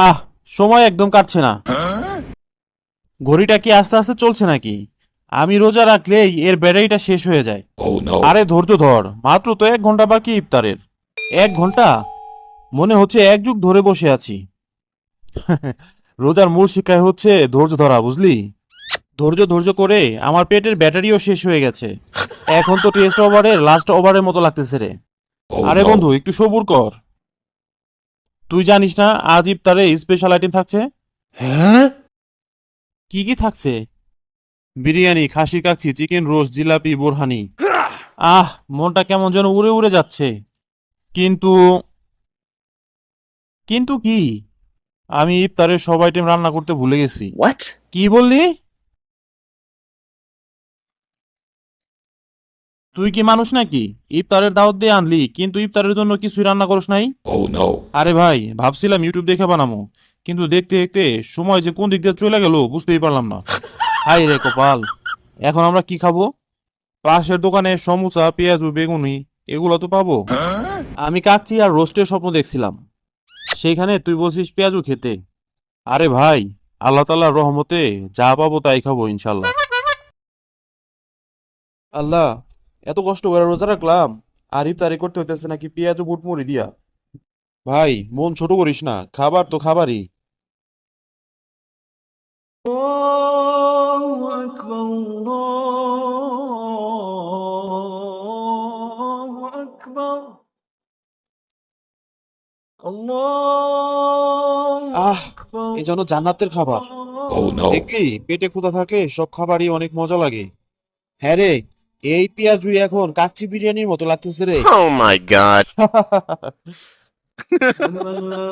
আহ, সময় একদম কাটছে না। ঘড়িটা কি আস্তে আস্তে চলছে নাকি? আমি রোজা রাখলেই এর ব্যাটারিটা শেষ হয়ে যায়। Oh no. আরে ধৈর্য ধর, মাত্র তো 1 ঘন্টা বাকি ইফতারের। 1 ঘন্টা? মনে হচ্ছে 1 যুগ ধরে বসে আছি। রোজার মূল শিক্ষাই হচ্ছে ধৈর্য ধরা, বুঝলি? ধৈর্য ধৈর্য করে আমার পেটের ব্যাটারিও শেষ হয়ে গেছে। এখন তো টেস্ট ওভারের লাস্ট ওভারের মতো লাগতেছে রে। Oh আরে no. বন্ধু, একটু সবুর কর। তুই জানিস না আজ ইফতারে স্পেশাল আইটেম থাকছে? Huh? কি কি থাকছে? বিরিয়ানি, খাসি কাচ্ছি, চিকেন রোস্ট, জিলাপি, বোরহানি। আহ, মনটা কেমন যেন উড়ে উড়ে যাচ্ছে। কিন্তু কিন্তু কি? আমি ইফতারের সব আইটেম রান্না করতে ভুলে গেছি। What? কি বললি? তুই কি মানুষ নাকি? ইফতারের দাওয়াত দিয়ে আনলি, কিন্তু ইফতারের জন্য কিছুই রান্না করস নাই? Oh no. আরে ভাই, ভাবছিলাম ইউটিউব দেখে বানামো, কিন্তু দেখতে দেখতে সময় যে কোন দিক দিয়ে চলে গেল বুঝতেই পারলাম না। হাই রে কপাল! এখন আমরা কি খাবো? পাশের দোকানে সমুচা, পেঁয়াজু, বেগুনি এগুলো তো পাবো। আমি কাচ্চি আর রোস্টের স্বপ্ন দেখছিলাম, সেইখানে তুই বলছিস পেঁয়াজু খেতে। আরে ভাই, আল্লাহ তাআলার রহমতে যা পাবো তাই খাবো ইনশাল্লাহ। আল্লাহ, এত কষ্ট করে রোজা রাখলাম, আর ইফতারি করতে হইতেছে নাকি পেঁয়াজ ও বুট মুড়ি দিয়া। ভাই, মন ছোট করিস না, খাবার তো খাবারই। الله أكبر الله أكبر الله আহ, أكبر এ যেন জান্নাতের খাবার। Oh no. দেখলি, পেটে ক্ষুধা থাকলে সব খাবারই অনেক মজা লাগে। হ্যাঁ রে, এই পেঁয়াজুই এখন কাচ্চি বিরিয়ানির মতো লাগতেছে রে। Oh my god. أشهد أن لا